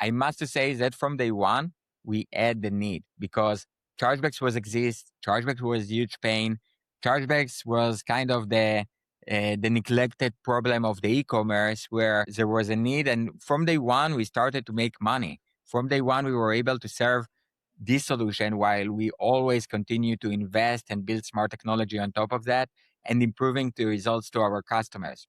I must say that from day one, we had the need because chargebacks chargebacks was huge pain. Chargebacks was kind of the neglected problem of the e-commerce where there was a need. And from day one, we started to make money. From day one, we were able to serve this solution while we always continue to invest and build smart technology on top of that and improving the results to our customers.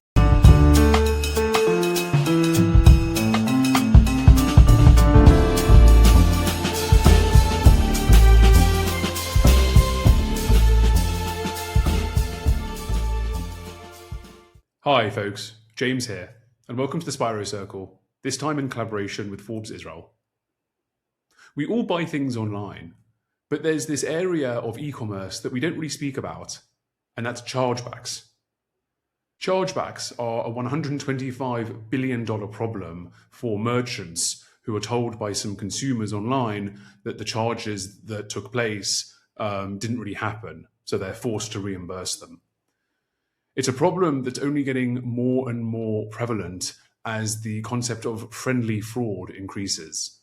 Hi folks, James here, and welcome to the Spyro Circle, this time in collaboration with Forbes Israel. We all buy things online, but there's this area of e-commerce that we don't really speak about, and that's chargebacks. Chargebacks are a $125 billion problem for merchants who are told by some consumers online that the charges that took place didn't really happen, so they're forced to reimburse them. It's a problem that's only getting more and more prevalent as the concept of friendly fraud increases.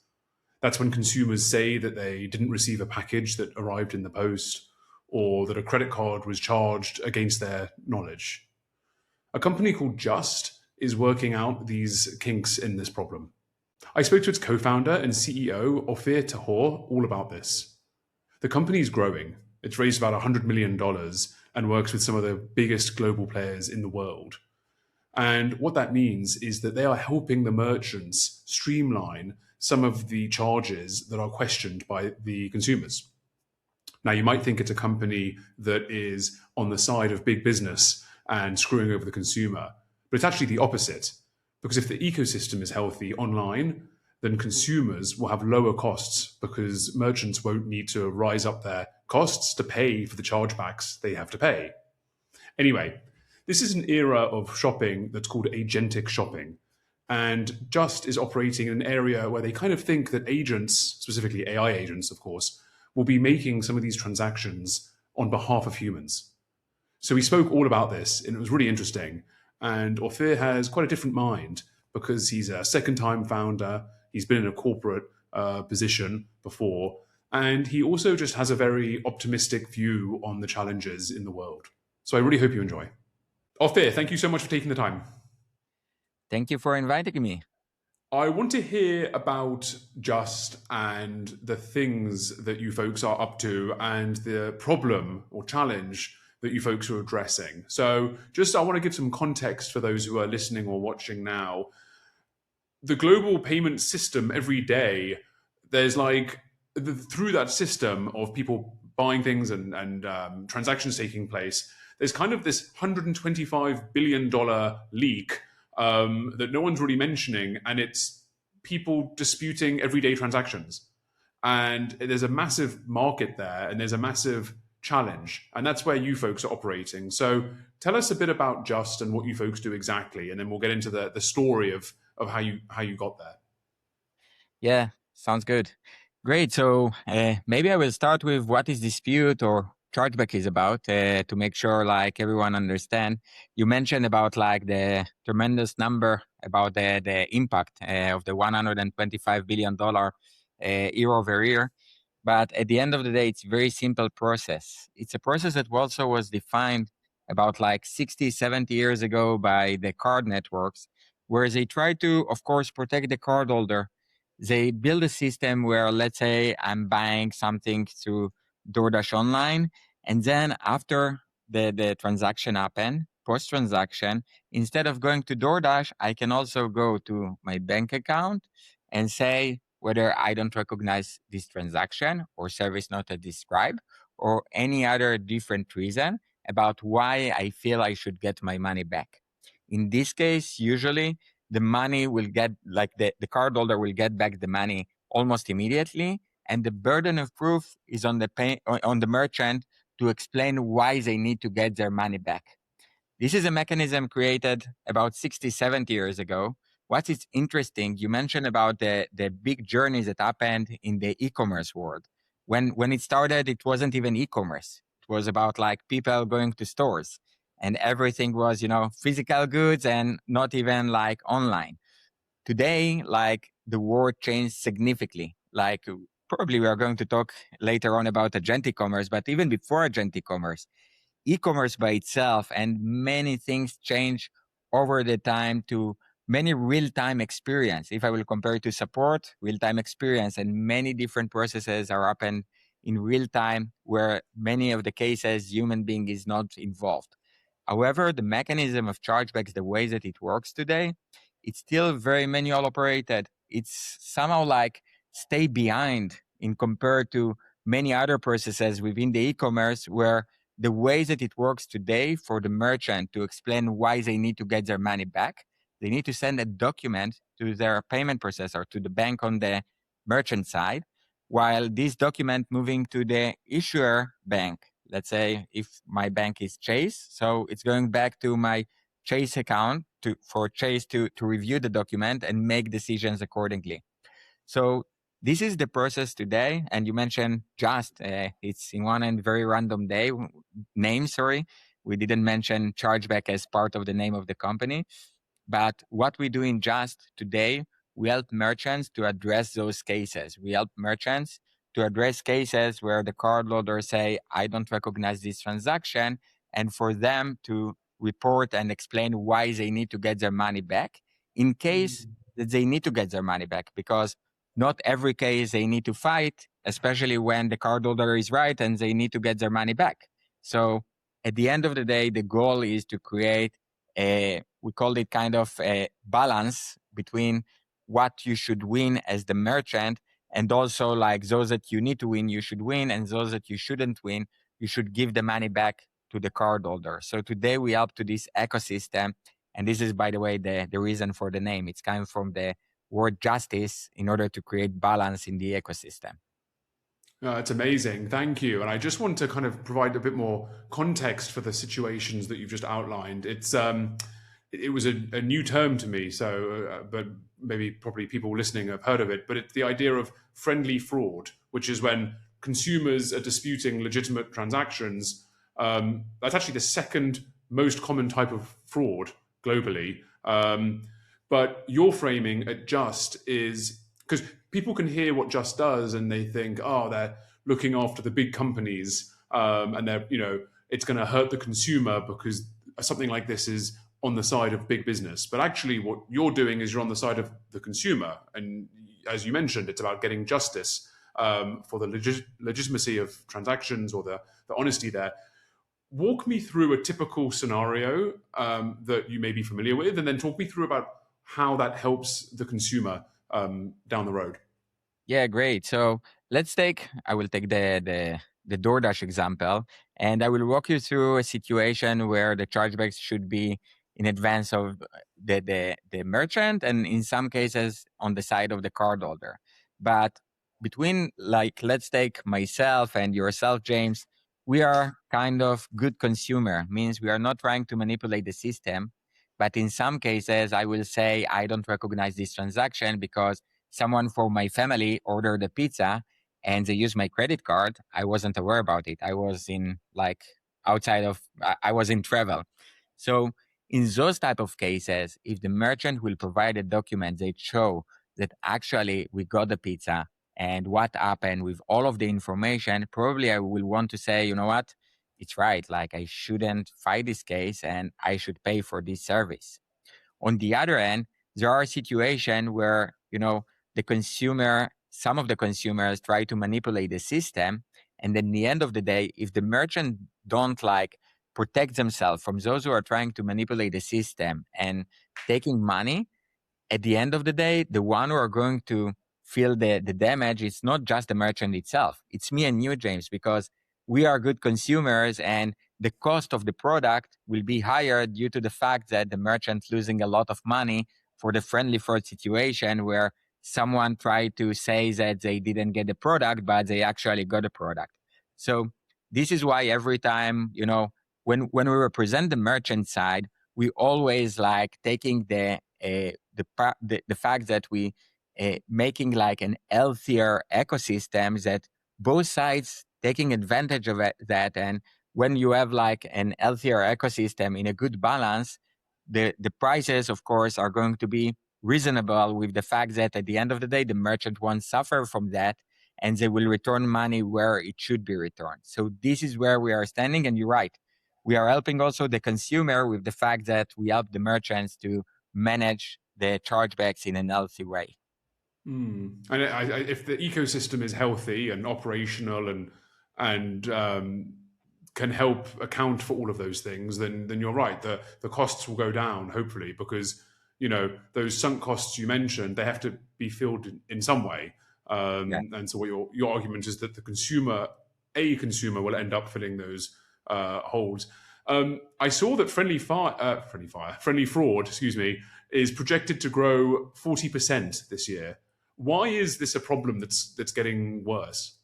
That's when consumers say that they didn't receive a package that arrived in the post or that a credit card was charged against their knowledge. A company called Just is working out these kinks in this problem. I spoke to its co-founder and CEO, Ofir Tahor, all about this. The company is growing. It's raised about $100 million and works with some of the biggest global players in the world. And what that means is that they are helping the merchants streamline some of the charges that are questioned by the consumers. Now, you might think it's a company that is on the side of big business and screwing over the consumer, but it's actually the opposite. Because if the ecosystem is healthy online, then consumers will have lower costs because merchants won't need to rise up their costs to pay for the chargebacks they have to pay. Anyway, this is an era of shopping that's called agentic shopping. And Just is operating in an area where they kind of think that agents, specifically AI agents, of course, will be making some of these transactions on behalf of humans. So we spoke all about this, and it was really interesting. And Ofir has quite a different mind because he's a second-time founder. He's been in a corporate position before. And he also just has a very optimistic view on the challenges in the world. So I really hope you enjoy. Ofir, thank you so much for taking the time. Thank you for inviting me. I want to hear about Just and the things that you folks are up to and the problem or challenge that you folks are addressing. So I want to give some context for those who are listening or watching now. The global payment system every day, there's through that system of people buying things and transactions taking place, there's kind of this $125 billion leak that no one's really mentioning, and it's people disputing everyday transactions. And there's a massive market there, and there's a massive challenge, and that's where you folks are operating. So tell us a bit about Just and what you folks do exactly, and then we'll get into the story of how you got there. Yeah, sounds good. Great. So maybe I will start with what is dispute or chargeback is about to make sure everyone understand. You mentioned about the tremendous number about the impact of the $125 billion year over year. But at the end of the day, it's a very simple process. It's a process that also was defined about 60, 70 years ago by the card networks, where they try to, of course, protect the cardholder. They build a system where, let's say, I'm buying something through DoorDash online, and then after the transaction happened, post-transaction, instead of going to DoorDash, I can also go to my bank account and say whether I don't recognize this transaction or service not described or any other different reason about why I feel I should get my money back. In this case, usually the money will get, the cardholder will get back the money almost immediately, and the burden of proof is on the merchant to explain why they need to get their money back. This is a mechanism created about 60, 70 years ago. What is interesting, you mentioned about the big journeys that happened in the e-commerce world. When it started, it wasn't even e-commerce. It was about people going to stores, and everything was, physical goods and not even online. Today, the world changed significantly. Like probably we are going to talk later on about agentic commerce, but even before agentic commerce, e-commerce by itself and many things change over the time to many real-time experience. If I will compare it to support, real-time experience, and many different processes are happened in real time where many of the cases human being is not involved. However, the mechanism of chargebacks, the way that it works today, it's still very manual operated. It's somehow like stay behind in compared to many other processes within the e-commerce where the way that it works today for the merchant to explain why they need to get their money back, they need to send a document to their payment processor, to the bank on the merchant side, while this document moving to the issuer bank. Let's say if my bank is Chase, so it's going back to my Chase account for Chase to review the document and make decisions accordingly. So this is the process today. And you mentioned just, it's in one end, very random name, sorry. We didn't mention chargeback as part of the name of the company. But what we do in Just today, we help merchants to address those cases. We help merchants to address cases where the cardholder say, I don't recognize this transaction, and for them to report and explain why they need to get their money back in case that they need to get their money back, because not every case they need to fight, especially when the cardholder is right and they need to get their money back. So at the end of the day, the goal is to create we call it kind of a balance between what you should win as the merchant and also like those that you need to win, you should win, and those that you shouldn't win, you should give the money back to the cardholder. So today we help to this ecosystem. And this is, by the way, the reason for the name. It's coming from the word justice in order to create balance in the ecosystem. It's amazing. Thank you. And I just want to kind of provide a bit more context for the situations that you've just outlined. It was a new term to me, so but maybe probably people listening have heard of it. But it's the idea of friendly fraud, which is when consumers are disputing legitimate transactions. That's actually the second most common type of fraud globally. But your framing at Just is because people can hear what Just does and they think, oh, they're looking after the big companies, and they're, it's going to hurt the consumer because something like this is on the side of big business. But actually, what you're doing is you're on the side of the consumer, and as you mentioned, it's about getting justice for the legitimacy of transactions or the honesty there. Walk me through a typical scenario that you may be familiar with, and then talk me through about how that helps the consumer down the road. Yeah, great. So I will take the DoorDash example, and I will walk you through a situation where the chargebacks should be in advance of the merchant, and in some cases on the side of the cardholder. But between, like, let's take myself and yourself, James, we are kind of good consumer, means we are not trying to manipulate the system. But in some cases, I will say, I don't recognize this transaction because someone from my family ordered a pizza and they used my credit card. I wasn't aware about it. I was in I was in travel. So in those type of cases, if the merchant will provide a document that show that actually we got the pizza and what happened with all of the information, probably I will want to say, you know what? It's right. Like I shouldn't fight this case and I should pay for this service. On the other end, there are situations where, some of the consumers try to manipulate the system. And then at the end of the day, if the merchant don't protect themselves from those who are trying to manipulate the system and taking money, at the end of the day, the one who are going to feel the damage, it's not just the merchant itself. It's me and you, James, because we are good consumers and the cost of the product will be higher due to the fact that the merchant losing a lot of money for the friendly fraud situation where someone tried to say that they didn't get the product, but they actually got the product. So this is why every time, when we represent the merchant side, we always taking the fact that we making an healthier ecosystem that both sides taking advantage of that. And when you have an healthier ecosystem in a good balance, the prices, of course, are going to be reasonable with the fact that at the end of the day, the merchant won't suffer from that and they will return money where it should be returned. So this is where we are standing. And you're right. We are helping also the consumer with the fact that we help the merchants to manage the chargebacks in an healthy way. And if the ecosystem is healthy and operational and can help account for all of those things, then you're right. The costs will go down, hopefully, because those sunk costs you mentioned, they have to be filled in some way. And so what your argument is that a consumer will end up filling those holes. I saw that friendly fraud, is projected to grow 40% this year. Why is this a problem that's getting worse?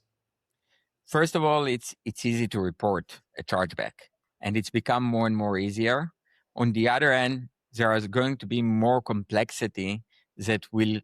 First of all, it's easy to report a chargeback, and it's become more and more easier. On the other end, there is going to be more complexity that will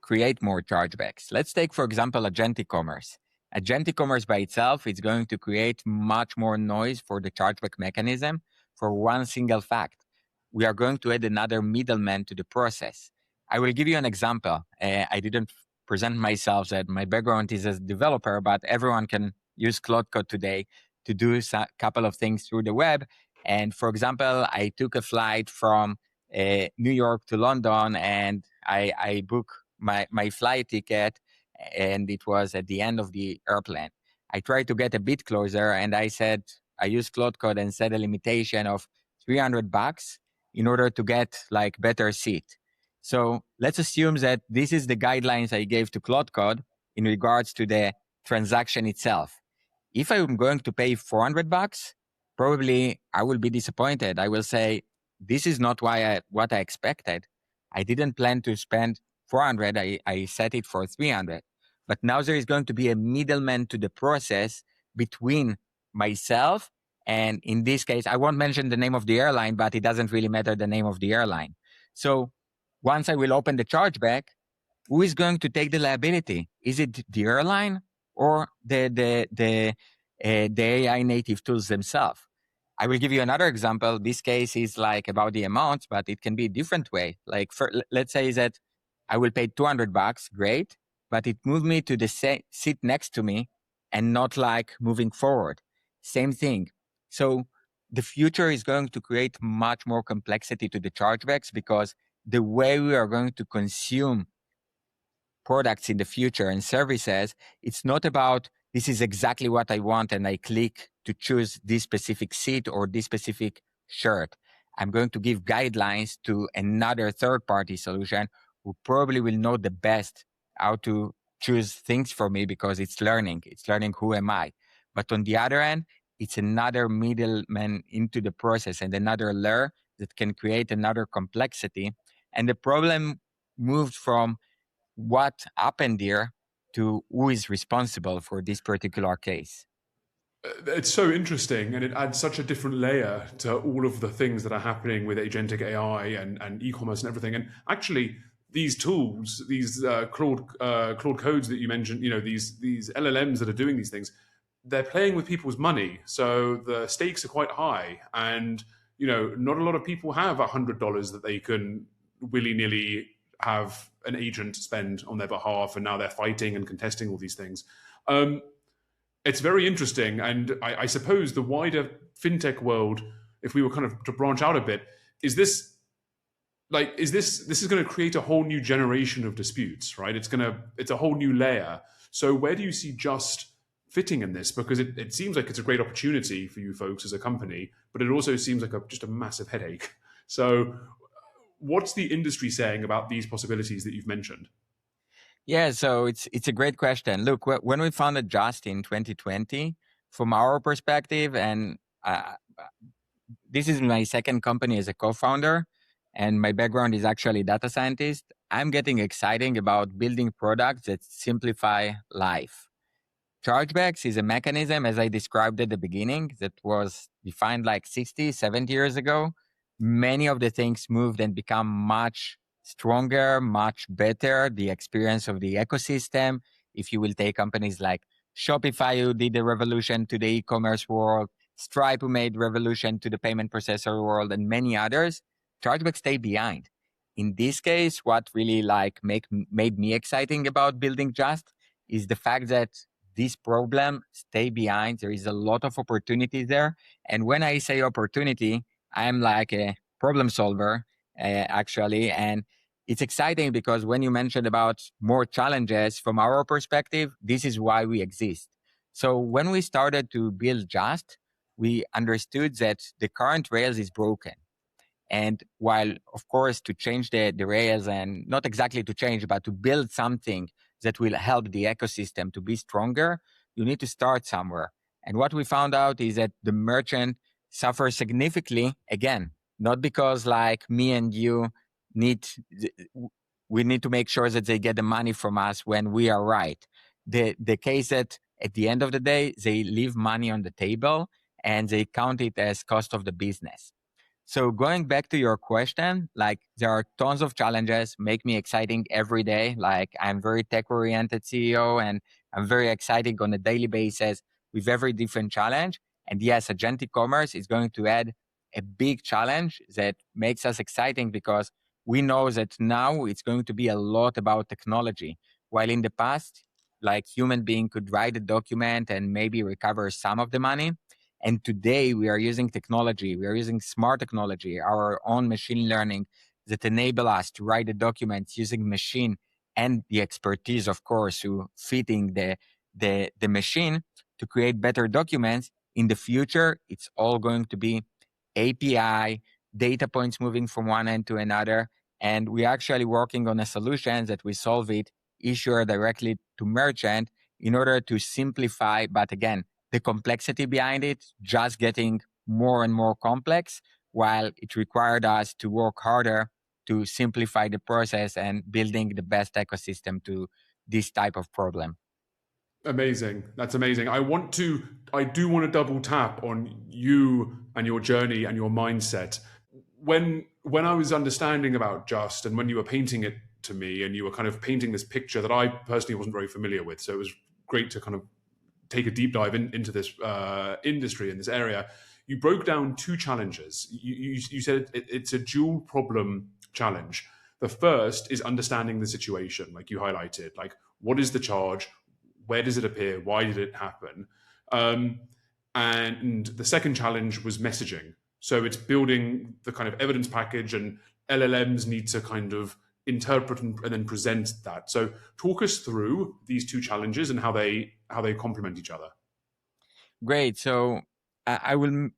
create more chargebacks. Let's take, for example, agentic commerce. Agentic commerce by itself is going to create much more noise for the chargeback mechanism for one single fact. We are going to add another middleman to the process. I will give you an example. I didn't present myself that my background is as a developer, but everyone can use Cloud Code today to do a couple of things through the web. And for example, I took a flight from New York to London, and I booked my flight ticket, and it was at the end of the airplane. I tried to get a bit closer, and I used Cloud Code and set a limitation of $300 in order to get like better seat. So let's assume that this is the guidelines I gave to Cloud Code in regards to the transaction itself. If I'm going to pay $400, probably I will be disappointed. I will say, this is not what I expected. I didn't plan to spend 400. I set it for 300. But now there is going to be a middleman to the process between myself and, in this case, I won't mention the name of the airline, but it doesn't really matter the name of the airline. So once I will open the chargeback, who is going to take the liability? Is it the airline or the AI native tools themselves? I will give you another example. This case is like about the amounts, but it can be a different way. Like let's say that I will pay $200, great, but it moved me to the seat next to me and not like moving forward. Same thing. So the future is going to create much more complexity to the chargebacks because the way we are going to consume products in the future and services, it's not about this is exactly what I want and I click to choose this specific seat or this specific shirt. I'm going to give guidelines to another third-party solution who probably will know the best how to choose things for me because it's learning who am I. But on the other end, it's another middleman into the process and another layer that can create another complexity. And the problem moved from what happened there to who is responsible for this particular case. It's so interesting, and it adds such a different layer to all of the things that are happening with agentic AI and e-commerce and everything. And actually, these tools, these Claude codes that you mentioned, these LLMs that are doing these things, they're playing with people's money, so the stakes are quite high. And not a lot of people have $100 that they can willy-nilly have an agent spend on their behalf, and now they're fighting and contesting all these things. It's very interesting, and I suppose the wider fintech world, if we were kind of to branch out a bit, this is going to create a whole new generation of disputes, right? It's a whole new layer. So where do you see Just fitting in this? Because it seems like it's a great opportunity for you folks as a company, but it also seems like just a massive headache. So what's the industry saying about these possibilities that you've mentioned? Yeah, so it's a great question. Look, when we founded Just in 2020, from our perspective, and this is my second company as a co-founder, and my background is actually data scientist, I'm getting excited about building products that simplify life. Chargebacks is a mechanism, as I described at the beginning, that was defined like 60, 70 years ago. Many of the things moved and become much stronger, much better. The experience of the ecosystem, if you will take companies like Shopify, who did the revolution to the e-commerce world, Stripe, who made revolution to the payment processor world, and many others, chargebacks stay behind. in this case, what really like made me exciting about building Just is the fact that this problem stay behind. There is a lot of opportunity there. And when I say opportunity, I'm like a problem solver, actually. And it's exciting because when you mentioned about more challenges from our perspective, this is why we exist. So when we started to build Just, we understood that the current Rails is broken. And while, of course, to change the Rails and not exactly to change, but to build something that will help the ecosystem to be stronger, you need to start somewhere. And what we found out is that the merchant suffers significantly, again, not because like me and you need, we need to make sure that they get the money from us when we are right. The case that at the end of the day, they leave money on the table and they count it as cost of the business. So going back to your question, like there are tons of challenges, make me exciting every day. Like I'm very tech oriented CEO and I'm very excited on a daily basis with every different challenge. And yes, agentic commerce is going to add a big challenge that makes us exciting because we know that now it's going to be a lot about technology. While in the past, like human being could write a document and maybe recover some of the money, and today we are using technology, we are using smart technology, our own machine learning that enable us to write the documents using machine and the expertise, of course, who fitting the machine to create better documents. In the future, it's all going to be API, data points moving from one end to another. And we're actually working on a solution that we solve it issuer directly to merchant in order to simplify, but again, the complexity behind it just getting more and more complex, while it required us to work harder to simplify the process and building the best ecosystem to this type of problem. Amazing. That's amazing. I do want to double tap on you and your journey and your mindset. When I was understanding about Just and when you were painting it to me and you were kind of painting this picture that I personally wasn't very familiar with, so it was great to kind of take a deep dive into this industry in this area. You broke down two challenges. You said it's a dual problem challenge. The first is understanding the situation, like you highlighted, like what is the charge, where does it appear, why did it happen, and the second challenge was messaging. So it's building the kind of evidence package, and LLMs need to kind of interpret and then present that. So talk us through these two challenges and how they complement each other. Great. So I will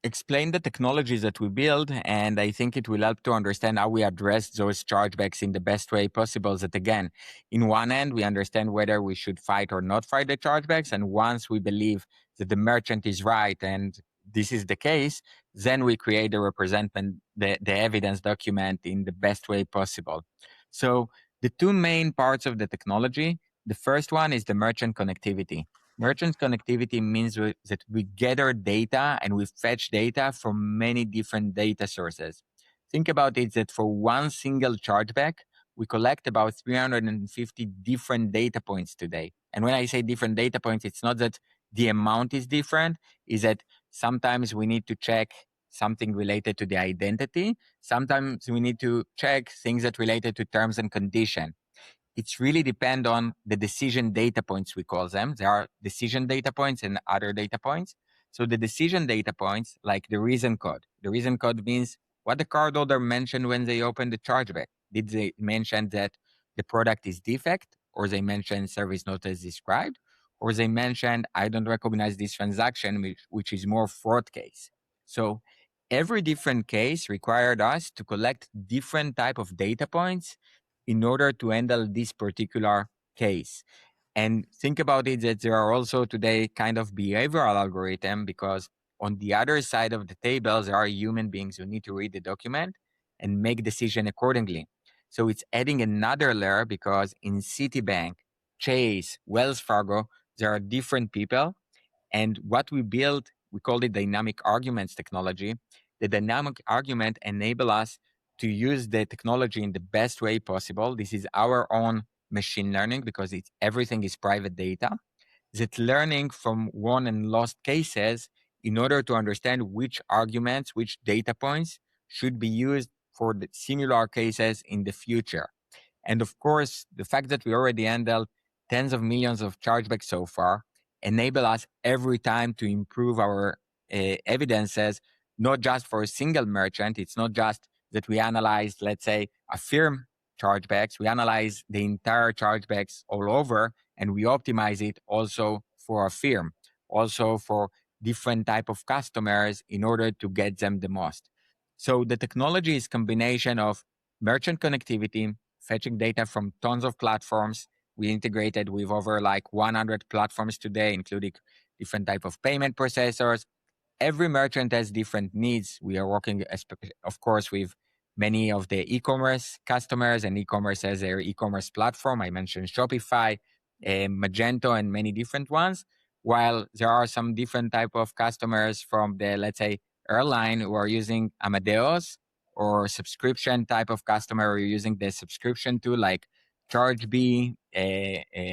explain the technologies that we build, and I think it will help to understand how we address those chargebacks in the best way possible. That again, in one end, we understand whether we should fight or not fight the chargebacks, and once we believe that the merchant is right and this is the case, then we create the representment, the evidence document in the best way possible. So the two main parts of the technology, the first one is the merchant connectivity. Merchant connectivity means that we gather data and we fetch data from many different data sources. Think about it that for one single chargeback, we collect about 350 different data points today. And when I say different data points, it's not that the amount is different, is that sometimes we need to check something related to the identity. Sometimes we need to check things that related to terms and condition. It's really depend on the decision data points, we call them. There are decision data points and other data points. So the decision data points, like the reason code. The reason code means what the cardholder mentioned when they opened the chargeback. Did they mention that the product is defect, or they mentioned service not as described, or they mentioned I don't recognize this transaction, which is more fraud case. So every different case required us to collect different type of data points in order to handle this particular case. And think about it that there are also today kind of behavioral algorithm, because on the other side of the table, there are human beings who need to read the document and make decision accordingly. So it's adding another layer, because in Citibank, Chase, Wells Fargo, there are different people. And what we built, we called it dynamic arguments technology. The dynamic argument enable us to use the technology in the best way possible. This is our own machine learning, because everything is private data. That learning from won and lost cases in order to understand which arguments, which data points should be used for the similar cases in the future. And of course, the fact that we already handled tens of millions of chargebacks so far enable us every time to improve our evidences, not just for a single merchant. It's not just that we analyze, let's say, a firm chargebacks. We analyze the entire chargebacks all over, and we optimize it also for a firm, also for different type of customers in order to get them the most. So the technology is combination of merchant connectivity, fetching data from tons of platforms. We integrated with over like 100 platforms today, including different type of payment processors. Every merchant has different needs. We are working, of course, with many of the e-commerce customers, and e-commerce has their e-commerce platform. I mentioned Shopify, Magento, and many different ones. While there are some different type of customers from the, let's say, airline who are using Amadeus, or subscription type of customer who are using the subscription tool like ChargeBee,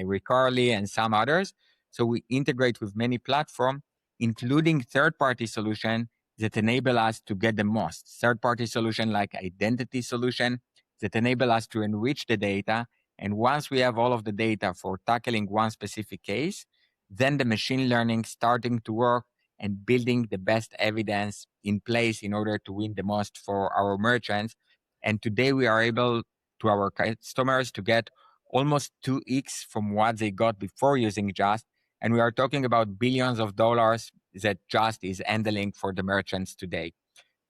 Recurly, and some others. So we integrate with many platforms, including third-party solution that enable us to get the most. Third-party solution like identity solution that enable us to enrich the data. And once we have all of the data for tackling one specific case, then the machine learning starting to work and building the best evidence in place in order to win the most for our merchants. And today we are able to our customers to get almost 2x from what they got before using Just. And we are talking about billions of dollars that Just is handling for the merchants today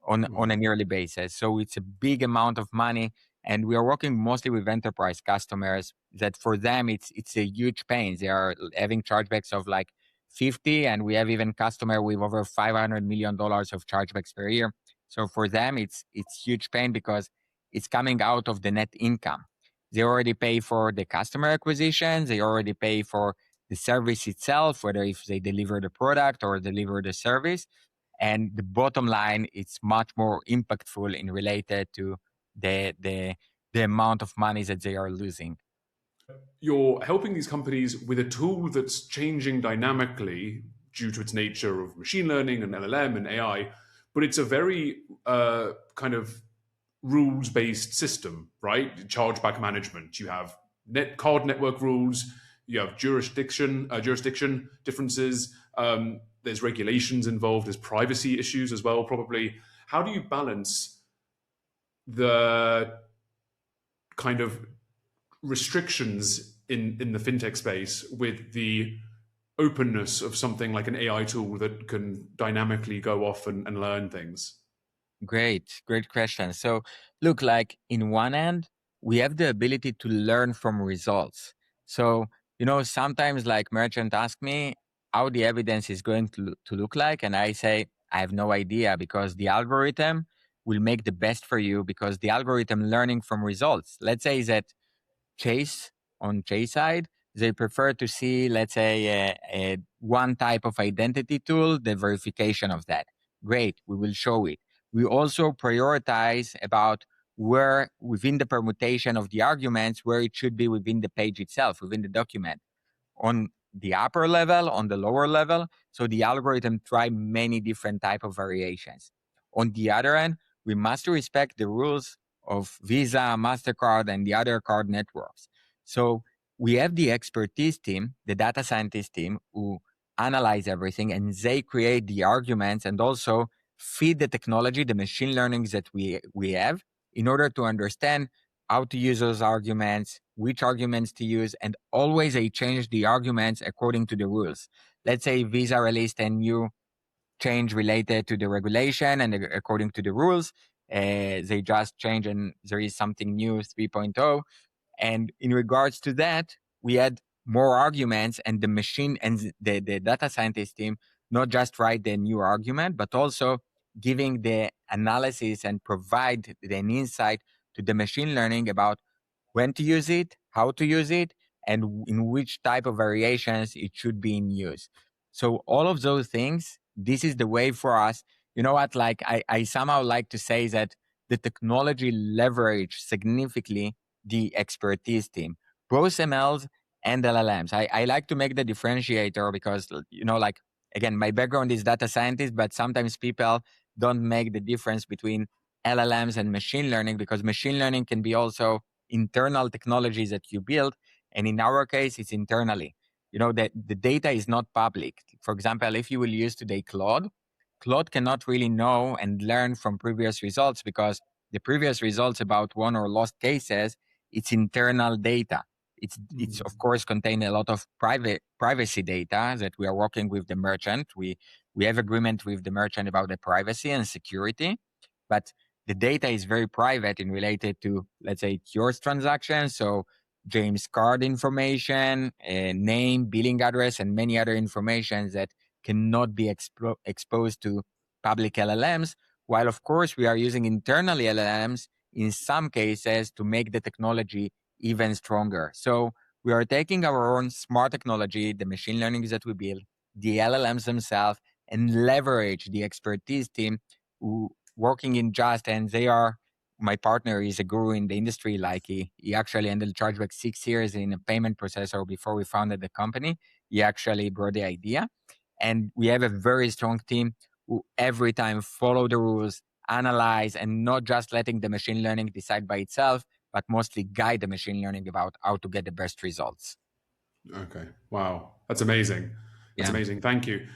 on a yearly basis. So it's a big amount of money. And we are working mostly with enterprise customers that for them, it's a huge pain. They are having chargebacks of like 50, and we have even customer with over $500 million of chargebacks per year. So for them, it's huge pain because it's coming out of the net income. They already pay for the customer acquisition. They already pay for the service itself, whether if they deliver the product or deliver the service. And the bottom line, it's much more impactful in related to the the the amount of money that they are losing. You're helping these companies with a tool that's changing dynamically due to its nature of machine learning and LLM and AI, but it's a very kind of rules based system, right? Chargeback management. You have card network rules. You have jurisdiction differences. There's regulations involved. There's privacy issues as well, probably. How do you balance the kind of restrictions in the fintech space with the openness of something like an AI tool that can dynamically go off and learn things? Great question. So look, like in one end, we have the ability to learn from results. So, sometimes like merchant ask me how the evidence is going to look like. And I say, I have no idea because the algorithm will make the best for you because the algorithm learning from results. Let's say that Chase on Chase side, they prefer to see, let's say, one type of identity tool, the verification of that. Great, we will show it. We also prioritize about where within the permutation of the arguments, where it should be within the page itself, within the document on the upper level, on the lower level. So the algorithm try many different type of variations. On the other end, we must respect the rules of Visa, MasterCard, and the other card networks. So we have the expertise team, the data scientist team, who analyze everything and they create the arguments and also feed the technology, the machine learning that we have in order to understand how to use those arguments, which arguments to use, and always they change the arguments according to the rules. Let's say Visa released a new change related to the regulation and according to the rules. They just change and there is something new 3.0. And in regards to that, we had more arguments and the machine and the data scientist team not just write the new argument, but also giving the analysis and provide an insight to the machine learning about when to use it, how to use it, and in which type of variations it should be in use. So all of those things, this is the way for us. You know what? Like I somehow like to say that the technology leverage significantly the expertise team, both MLs and LLMs. I like to make the differentiator because, like, again, my background is data scientist, but sometimes people don't make the difference between LLMs and machine learning, because machine learning can be also internal technologies that you build. And in our case, it's internally. That the data is not public. For example, if you will use today Claude cannot really know and learn from previous results, because the previous results about won or lost cases, it's internal data. It's of course contain a lot of privacy data that we are working with the merchant. We have agreement with the merchant about the privacy and security, but the data is very private and related to, let's say, yours transactions. So James card information, name, billing address, and many other informations that cannot be exposed to public LLMs. While of course we are using internally LLMs in some cases to make the technology even stronger. So we are taking our own smart technology, the machine learning that we build, the LLMs themselves, and leverage the expertise team who working in Just, and they are, my partner is a guru in the industry. Like he actually handled chargeback 6 years in a payment processor before we founded the company. He actually brought the idea. And we have a very strong team who every time follow the rules, analyze, and not just letting the machine learning decide by itself, but mostly guide the machine learning about how to get the best results. Okay. Wow. That's amazing. That's Yeah. amazing. Thank you.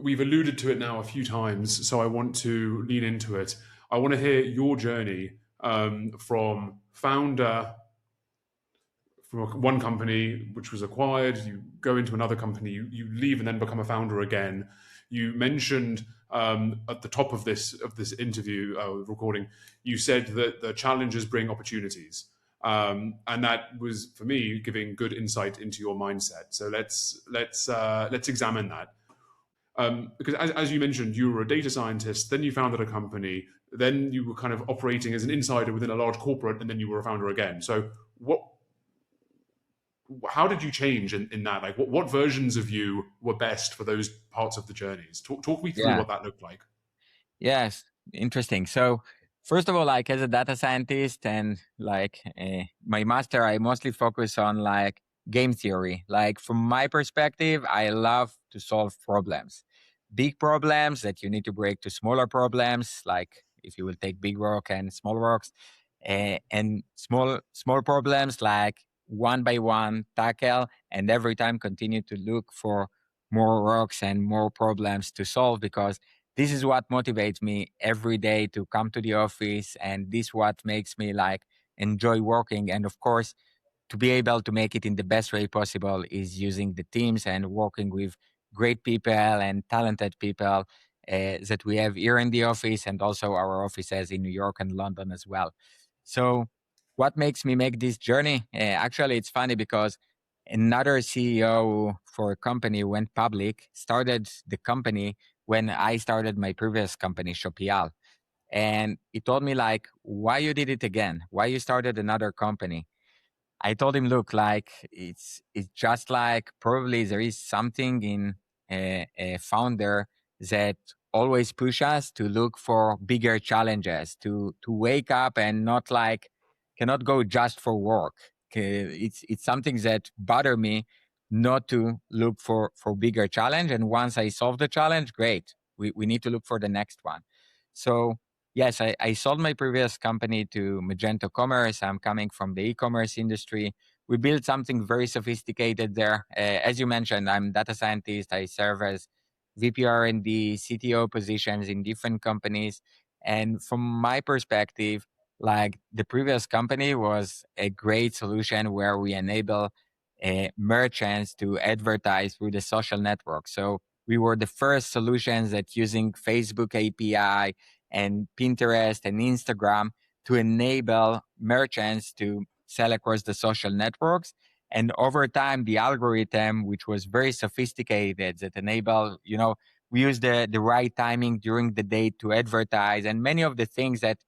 We've alluded to it now a few times, so I want to lean into it. I want to hear your journey from founder from one company which was acquired, you go into another company, you leave and then become a founder again. You mentioned at the top of this interview recording, you said that the challenges bring opportunities, and that was for me giving good insight into your mindset. So let's examine that. Because as you mentioned, you were a data scientist, then you founded a company, then you were kind of operating as an insider within a large corporate, and then you were a founder again. So how did you change in that? Like, what versions of you were best for those parts of the journeys? Talk me through what that looked like. Yes, interesting. So first of all, like as a data scientist and like my master, I mostly focus on like game theory. Like from my perspective, I love to solve problems, big problems that you need to break to smaller problems. Like if you will take big rock and small rocks, and small problems like one by one tackle, and every time continue to look for more rocks and more problems to solve, because this is what motivates me every day to come to the office, and this what makes me like enjoy working. And of course, to be able to make it in the best way possible is using the teams and working with great people and talented people that we have here in the office, and also our offices in New York and London as well. So what makes me make this journey? Actually, it's funny because another CEO for a company went public, started the company when I started my previous company, Shopify. And he told me like, why you did it again? Why you started another company? I told him, look, like it's just like probably there is something in a founder that always push us to look for bigger challenges, to wake up and not like cannot go just for work. It's something that bother me not to look for bigger challenge. And once I solve the challenge, great. We need to look for the next one. So yes, I sold my previous company to Magento Commerce. I'm coming from the e-commerce industry. We built something very sophisticated there. As you mentioned, I'm data scientist. I serve as VP R&D, CTO positions in different companies. And from my perspective, like the previous company was a great solution where we enable merchants to advertise through the social network. So we were the first solutions that using Facebook API and Pinterest and Instagram to enable merchants to sell across the social networks. And over time, the algorithm, which was very sophisticated, that enable, we use the right timing during the day to advertise, and many of the things that,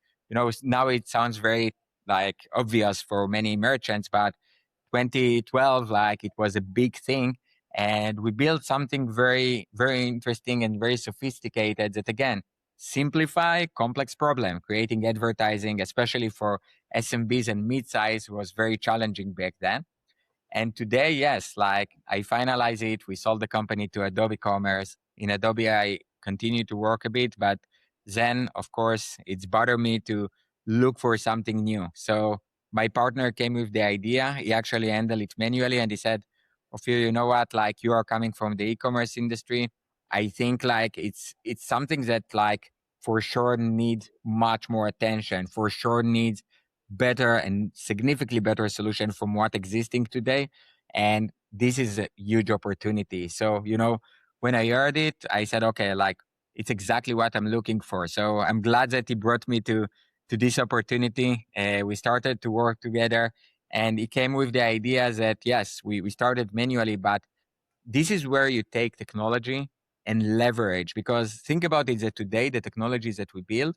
now it sounds very like obvious for many merchants, but 2012, like it was a big thing. And we built something very, very interesting and very sophisticated that, again, simplify complex problem. Creating advertising, especially for SMBs and mid-size, was very challenging back then. And today, yes, like I finalize it. We sold the company to Adobe Commerce. In Adobe, I continue to work a bit, but then of course it's bothered me to look for something new. So my partner came with the idea. He actually handled it manually, and he said, Ofir, you know what? Like, you are coming from the e-commerce industry. I think like it's something that like for sure needs much more attention, for sure needs better and significantly better solution from what existing today. And this is a huge opportunity. So, when I heard it, I said, okay, like it's exactly what I'm looking for. So I'm glad that he brought me to this opportunity. We started to work together, and he came with the idea that yes, we started manually, but this is where you take technology and leverage, because think about it, that today the technologies that we build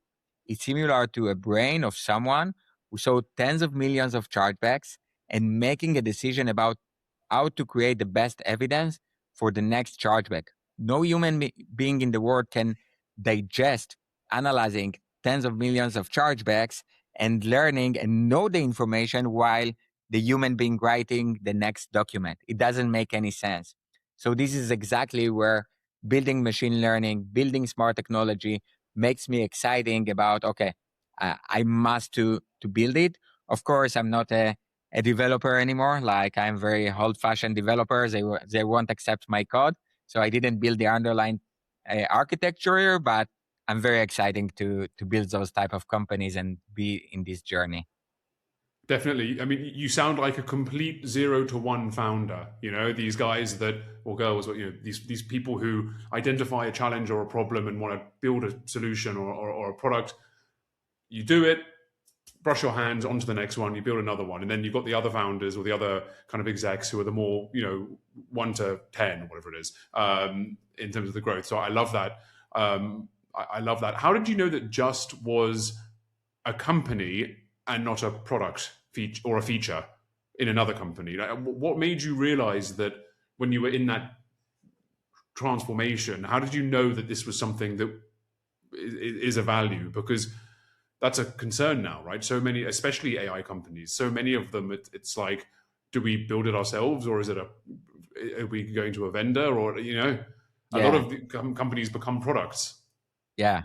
is similar to a brain of someone who saw tens of millions of chargebacks and making a decision about how to create the best evidence for the next chargeback. No human being in the world can digest analyzing tens of millions of chargebacks and learning and know the information while the human being writing the next document. It doesn't make any sense. So this is exactly where building machine learning, building smart technology makes me exciting about, okay, I must to build it. Of course, I'm not a developer anymore. Like, I'm very old fashioned developer. They won't accept my code. So I didn't build the underlying architecture here, but I'm very exciting to build those type of companies and be in this journey. Definitely. I mean, you sound like a complete 0 to 1 founder. You know, these guys that, or girls, these people who identify a challenge or a problem and want to build a solution or a product. You do it, brush your hands onto the next one, you build another one, and then you've got the other founders or the other kind of execs who are the more 1 to 10 or whatever it is, in terms of the growth. So I love that. I love that. How did you know that Just was a company and not a product feature or a feature in another company? Like, what made you realize that when you were in that transformation? How did you know that this was something that is a value? Because that's a concern now, right? So many, especially AI companies, so many of them, it's like, do we build it ourselves, or are we going to a vendor, or a lot Yeah, of the companies become products. yeah.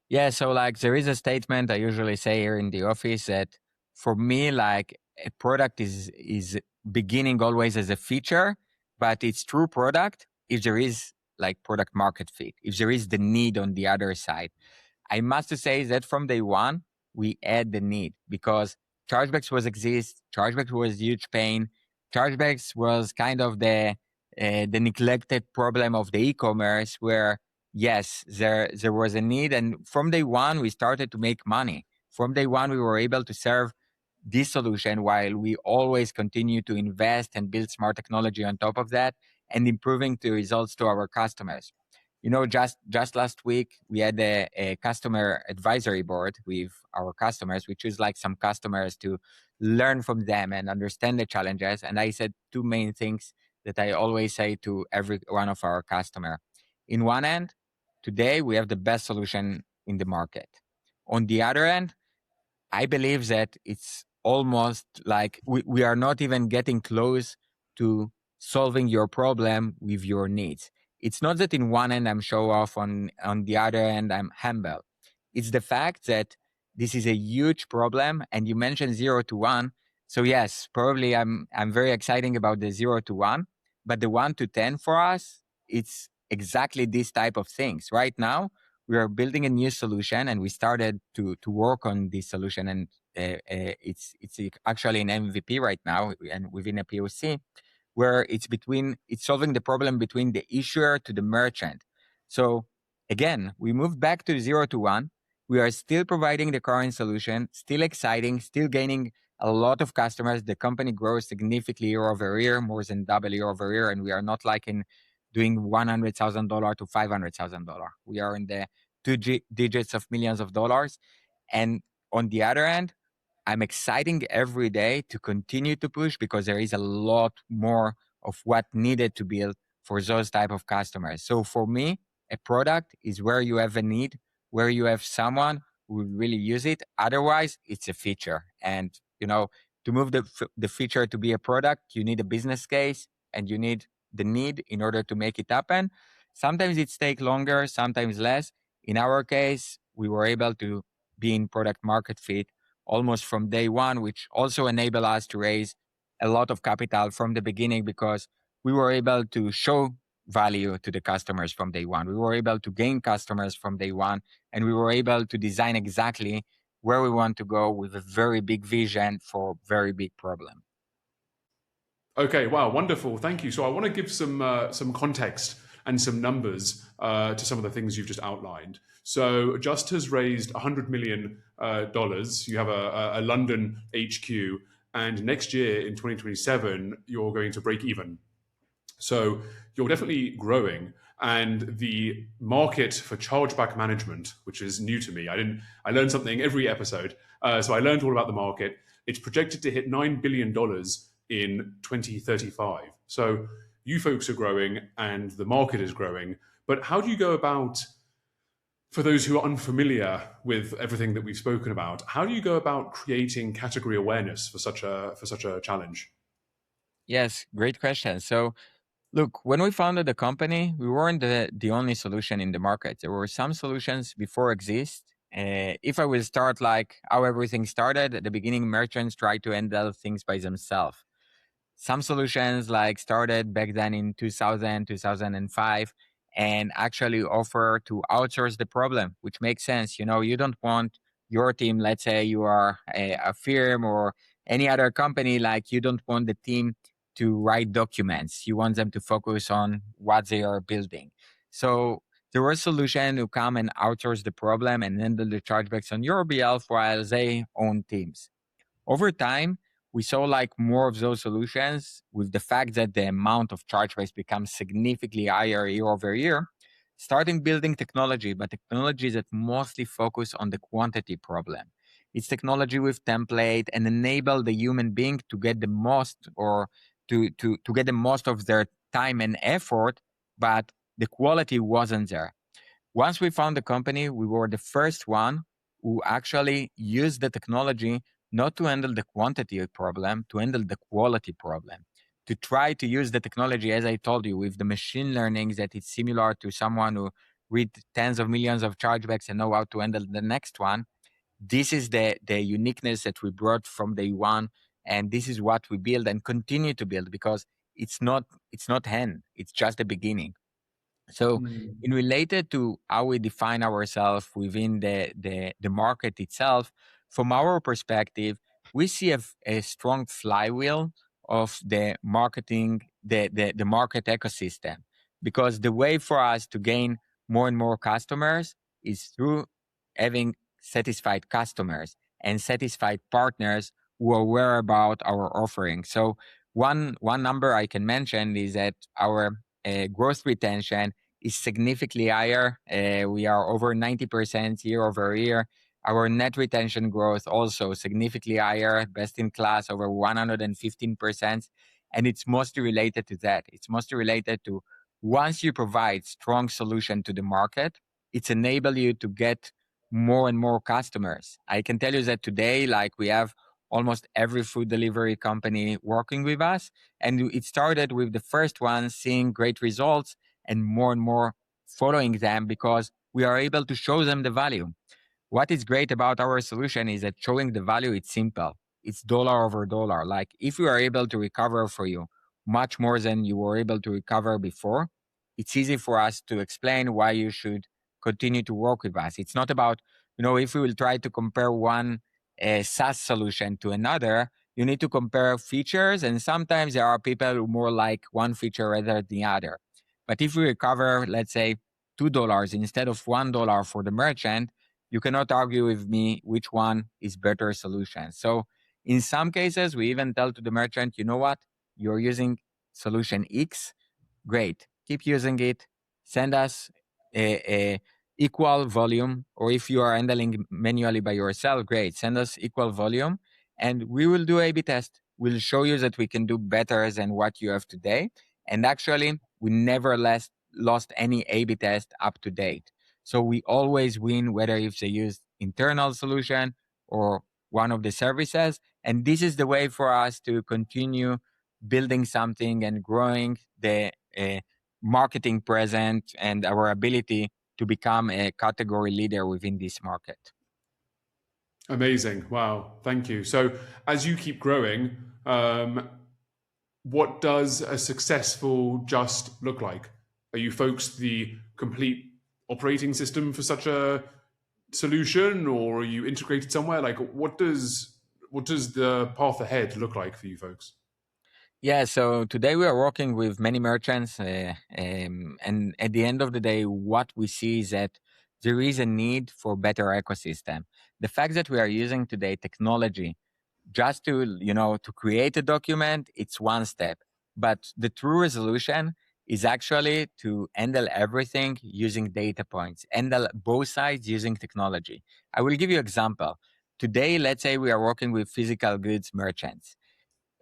Yeah, so like there is a statement I usually say here in the office that for me, like a product is beginning always as a feature, but it's true product if there is like product market fit, if there is the need on the other side. I must say that from day one, we add the need, because chargebacks was exist, chargebacks was huge pain. Chargebacks was kind of the neglected problem of the e-commerce, where yes, there was a need, and from day one we started to make money. From day one, we were able to serve this solution while we always continue to invest and build smart technology on top of that and improving the results to our customers. Just last week we had a customer advisory board with our customers. We choose like some customers to learn from them and understand the challenges. And I said two main things that I always say to every one of our customer. In one end, today we have the best solution in the market. On the other end, I believe that it's almost like we are not even getting close to solving your problem with your needs. It's not that in one end I'm show off, on the other end I'm humble. It's the fact that this is a huge problem, and you mentioned 0 to 1. So yes, probably I'm very exciting about the 0 to 1, but the 1 to 10 for us, it's exactly this type of things. Right now, we are building a new solution, and we started to work on this solution, and it's actually an MVP right now and within a POC, where it's solving the problem between the issuer to the merchant. So again, we moved back to 0 to 1. We are still providing the current solution, still exciting, still gaining a lot of customers. The company grows significantly year over year, more than double year over year, and we are not like in doing $100,000 to $500,000. We are in the digits of millions of dollars. And on the other hand, I'm exciting every day to continue to push, because there is a lot more of what needed to build for those type of customers. So for me, a product is where you have a need, where you have someone who will really use it. Otherwise, it's a feature. And to move the feature to be a product, you need a business case and you need the need in order to make it happen. Sometimes it takes longer, sometimes less. In our case, we were able to be in product market fit almost from day one, which also enabled us to raise a lot of capital from the beginning because we were able to show value to the customers from day one. We were able to gain customers from day one, and we were able to design exactly where we want to go with a very big vision for very big problem. Okay, wow, wonderful. Thank you. So I want to give some context and some numbers to some of the things you've just outlined. So Just has raised $100 million. You have a London HQ, and next year in 2027, you're going to break even. So you're definitely growing, and the market for chargeback management, which is new to me, I learned something every episode. So I learned all about the market. It's projected to hit $9 billion in 2035. So you folks are growing, and the market is growing. But how do you go about, for those who are unfamiliar with everything that we've spoken about, how do you go about creating category awareness for such a challenge? Yes, great question. So look, when we founded the company, we weren't the only solution in the market. There were some solutions before exist. If I will start like how everything started, at the beginning, merchants tried to handle things by themselves. Some solutions like started back then in 2000, 2005, and actually offer to outsource the problem, which makes sense. You know, you don't want your team, let's say you are a firm or any other company, like you don't want the team to write documents. You want them to focus on what they are building. So there were solutions who come and outsource the problem and handle the chargebacks on your behalf while they own teams. Over time, we saw like more of those solutions with the fact that the amount of chargebacks becomes significantly higher year over year, starting building technology, but technology that mostly focus on the quantity problem. It's technology with template and enable the human being to get the most or to get the most of their time and effort, but the quality wasn't there. Once we found the company, we were the first one who actually used the technology not to handle the quantity problem, to handle the quality problem. To try to use the technology, as I told you, with the machine learning that is similar to someone who read tens of millions of chargebacks and know how to handle the next one. This is the uniqueness that we brought from day one, and this is what we build and continue to build because it's not end, it's just the beginning. So, Mm. in related to how we define ourselves within the market itself, from our perspective, we see a strong flywheel of the marketing, the market ecosystem. Because the way for us to gain more and more customers is through having satisfied customers and satisfied partners who are aware about our offering. So, one number I can mention is that our growth retention is significantly higher. We are over 90% year over year. Our net retention growth also significantly higher, best in class, over 115%. And it's mostly related to that. It's mostly related to once you provide strong solution to the market, it's enable you to get more and more customers. I can tell you that today, like we have almost every food delivery company working with us. And it started with the first one seeing great results and more following them because we are able to show them the value. What is great about our solution is that showing the value, it's simple. It's dollar over dollar. Like if we are able to recover for you much more than you were able to recover before, it's easy for us to explain why you should continue to work with us. It's not about, if we will try to compare one SaaS solution to another, you need to compare features. And sometimes there are people who more like one feature rather than the other. But if we recover, let's say, $2 instead of $1 for the merchant, you cannot argue with me which one is better solution. So in some cases, we even tell to the merchant, you know what? You're using solution X. Great. Keep using it. Send us a equal volume. Or if you are handling manually by yourself, great. Send us equal volume and we will do A/B test. We'll show you that we can do better than what you have today. And actually, we never lost any A/B test up to date. So we always win whether if they use internal solution or one of the services. And this is the way for us to continue building something and growing the marketing present and our ability to become a category leader within this market. Amazing. Wow. Thank you. So as you keep growing, what does a successful Just look like? Are you folks the complete operating system for such a solution, or are you integrated somewhere? Like, what does the path ahead look like for you folks? Yeah, so today we are working with many merchants, and at the end of the day, what we see is that there is a need for better ecosystem. The fact that we are using today technology just to create a document, it's one step, but the true resolution is actually to handle everything using data points, handle both sides using technology. I will give you example. Today, let's say we are working with physical goods merchants.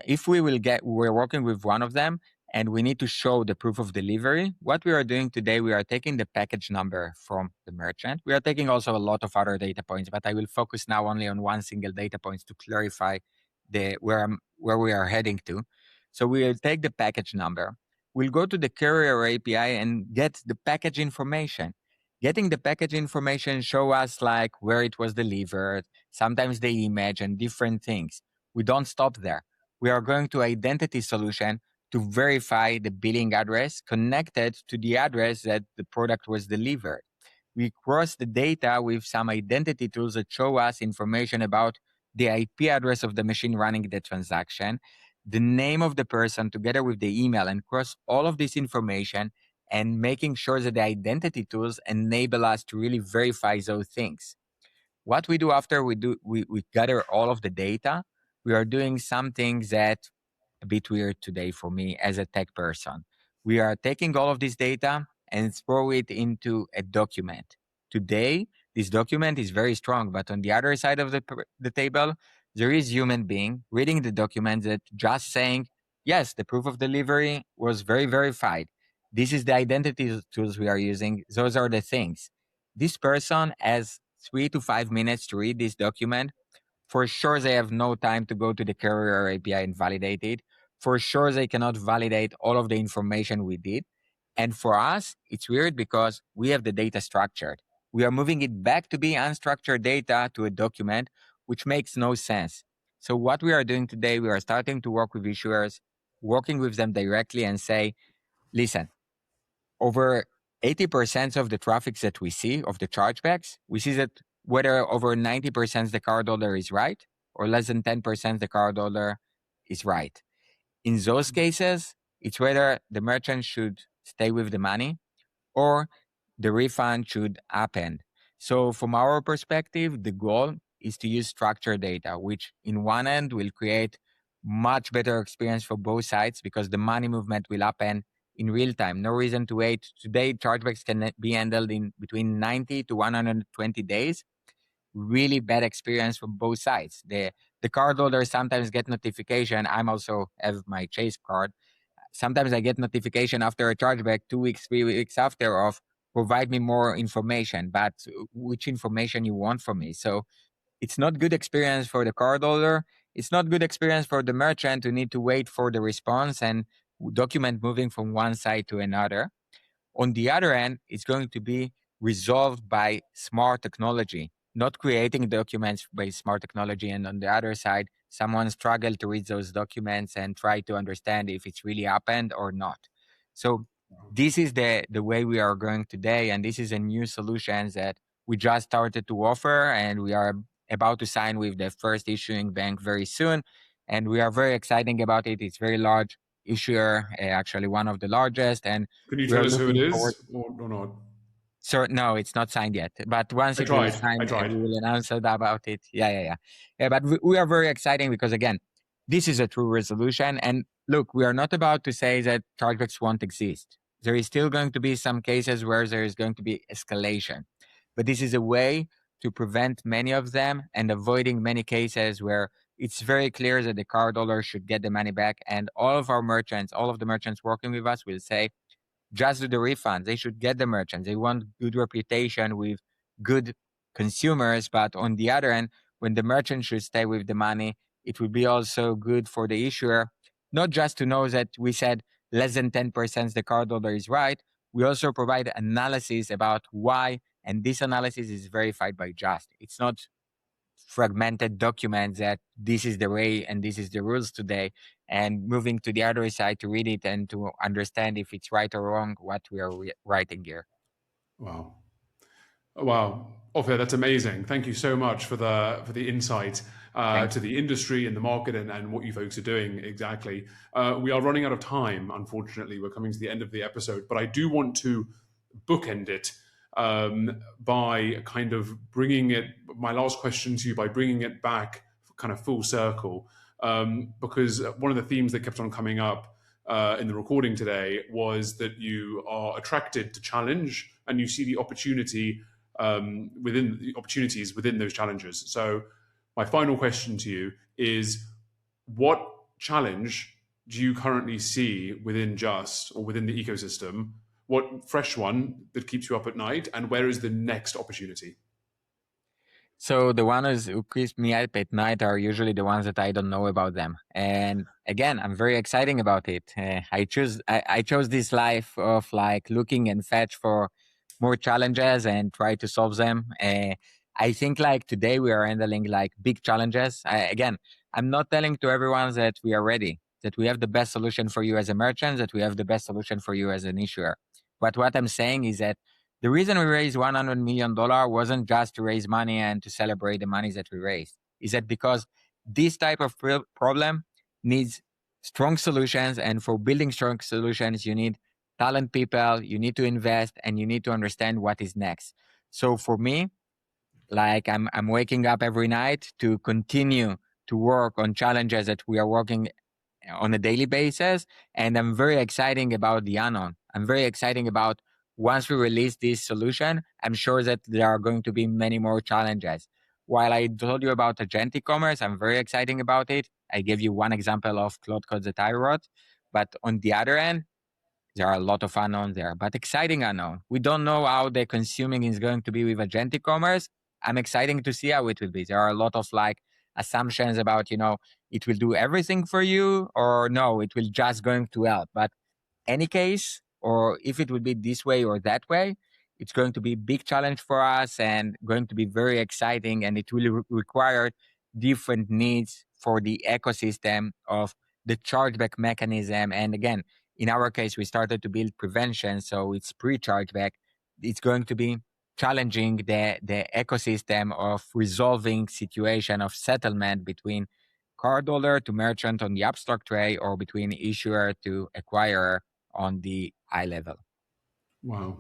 If we're working with one of them and we need to show the proof of delivery, what we are doing today, we are taking the package number from the merchant. We are taking also a lot of other data points, but I will focus now only on one single data point to clarify where we are heading to. So we'll take the package number. We'll go to the carrier API and get the package information. Getting the package information show us like where it was delivered, sometimes the image and different things. We don't stop there. We are going to identity solution to verify the billing address connected to the address that the product was delivered. We cross the data with some identity tools that show us information about the IP address of the machine running the transaction, the name of the person together with the email, and cross all of this information and making sure that the identity tools enable us to really verify those things. What we do after we gather all of the data, we are doing something that a bit weird today for me as a tech person. We are taking all of this data and throw it into a document. Today, this document is very strong, but on the other side of the table, there is human being reading the document that just saying, yes, the proof of delivery was very verified. This is the identity tools we are using. Those are the things. This person has 3 to 5 minutes to read this document. For sure, they have no time to go to the carrier API and validate it. For sure, they cannot validate all of the information we did. And for us, it's weird because we have the data structured. We are moving it back to be unstructured data to a document, which makes no sense. So what we are doing today, we are starting to work with issuers, working with them directly and say, listen, over 80% of the traffic that we see of the chargebacks, we see that whether over 90% the cardholder is right or less than 10% the cardholder is right. In those cases, it's whether the merchant should stay with the money or the refund should happen. So from our perspective, the goal is to use structured data, which in one end will create much better experience for both sides because the money movement will happen in real time. No reason to wait. Today, chargebacks can be handled in between 90 to 120 days. Really bad experience from both sides. The cardholder sometimes get notification. I'm also have my Chase card. Sometimes I get notification after a chargeback 2 weeks, 3 weeks after of provide me more information, but which information you want from me. So it's not good experience for the cardholder. It's not good experience for the merchant who need to wait for the response and document moving from one side to another. On the other end, it's going to be resolved by smart technology, not creating documents by smart technology. And on the other side, someone struggled to read those documents and try to understand if it's really happened or not. So this is the way we are going today. And this is a new solution that we just started to offer. And we are about to sign with the first issuing bank very soon. And we are very excited about it. It's very large issuer, actually one of the largest. And Can you we tell are us who it looking forward. is, or not? So no, it's not signed yet. But once I it will be tried. I signed, tried. we will announce about it. Yeah, but we are very exciting because again, this is a true resolution. And look, we are not about to say that chargebacks won't exist. There is still going to be some cases where there is going to be escalation. But this is a way to prevent many of them and avoiding many cases where it's very clear that the cardholder should get the money back. And all of our merchants, all of the merchants working with us will say, just do the refunds. They should get the merchants. They want good reputation with good consumers. But on the other end, when the merchant should stay with the money, it would be also good for the issuer, not just to know that we said less than 10% the cardholder is right. we also provide analysis about why, and this analysis is verified by Just. It's not fragmented documents that this is the way and this is the rules today, and moving to the other side to read it and to understand if it's right or wrong what we are writing here. Wow. Wow, Ofir, that's amazing. Thank you so much for the insight Thank to you. the industry and the market and what you folks are doing exactly. We are running out of time, unfortunately. We're coming to the end of the episode, but I do want to bookend it by kind of bringing it, my last question to you, by bringing it back kind of full circle. Because one of the themes that kept on coming up in the recording today was that you are attracted to challenge and you see the opportunity within the opportunities within those challenges. So my final question to you is, what challenge do you currently see within Just or within the ecosystem? What fresh one that keeps you up at night, and where is the next opportunity? So the ones who keep me up at night are usually the ones that I don't know about them. And again, I'm very exciting about it. I chose this life of like looking and fetch for more challenges and try to solve them. I think like today we are handling like big challenges. Again, I'm not telling to everyone that we are ready, that we have the best solution for you as a merchant, that we have the best solution for you as an issuer. But what I'm saying is that the reason we raised $100 million wasn't just to raise money and to celebrate the money that we raised. Is that because this type of problem needs strong solutions, and for building strong solutions, you need talent people, you need to invest, and you need to understand what is next. So for me, like I'm waking up every night to continue to work on challenges that we are working on a daily basis. And I'm very excited about the unknown. I'm very excited about once we release this solution, I'm sure that there are going to be many more challenges. While I told you about agentic commerce, I'm very excited about it. I gave you one example of Cloud Code that I wrote. But on the other end, there are a lot of unknowns there, but exciting unknown. We don't know how the consuming is going to be with agentic commerce. I'm excited to see how it will be. There are a lot of like assumptions about, it will do everything for you, or no, it will just going to help. But any case, or if it would be this way or that way, it's going to be a big challenge for us and going to be very exciting. And it will require different needs for the ecosystem of the chargeback mechanism. And again, in our case, we started to build prevention, so it's pre-chargeback. It's going to be challenging the ecosystem of resolving situation of settlement between cardholder to merchant on the abstract tray, or between issuer to acquirer on the eye level. Wow.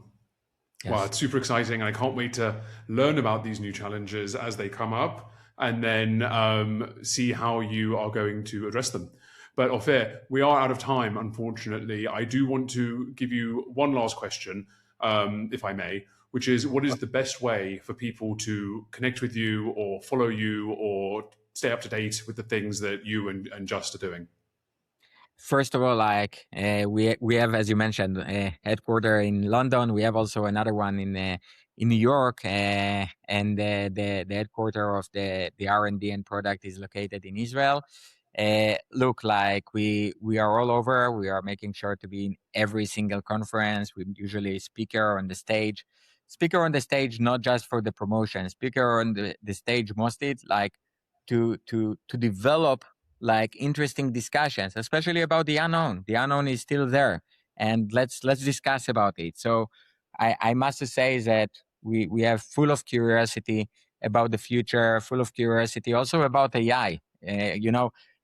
Wow, Yes. it's super exciting, and I can't wait to learn about these new challenges as they come up, and then see how you are going to address them. But Ofir, we are out of time, unfortunately. I do want to give you one last question, if I may, which is, what is the best way for people to connect with you or follow you or stay up to date with the things that you and Just are doing? First of all, like we have, as you mentioned, a headquarter in London. We have also another one in New York, and the headquarter of the R&D and product is located in Israel. Look, like we are all over. We are making sure to be in every single conference. We usually speaker on the stage. Speaker on the stage, not just for the promotion. Speaker on the stage mostly like to develop like interesting discussions, especially about the unknown. The unknown is still there, and let's discuss about it. So I must say that we have full of curiosity about the future, full of curiosity also about AI.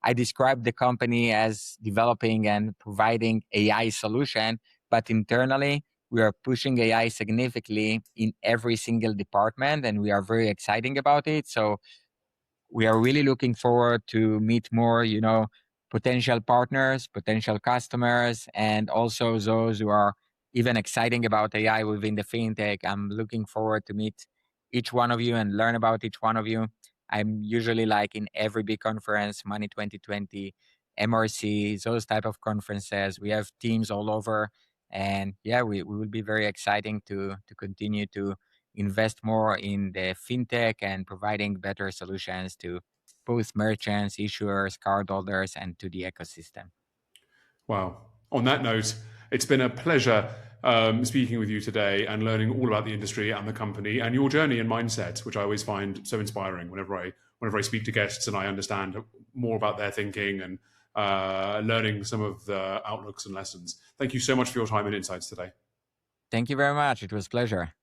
I described the company as developing and providing AI solution, but internally we are pushing AI significantly in every single department, and we are very excited about it. So we are really looking forward to meet more, potential partners, potential customers, and also those who are even exciting about AI within the fintech. I'm looking forward to meet each one of you and learn about each one of you. I'm usually like in every big conference, Money 2020, MRC, those type of conferences. We have teams all over. And yeah, we will be very exciting to continue to invest more in the fintech and providing better solutions to both merchants, issuers, cardholders, and to the ecosystem. Wow. On that note, it's been a pleasure speaking with you today and learning all about the industry and the company and your journey and mindset, which I always find so inspiring whenever I speak to guests and I understand more about their thinking and learning some of the outlooks and lessons. Thank you so much for your time and insights today. Thank you very much. It was a pleasure.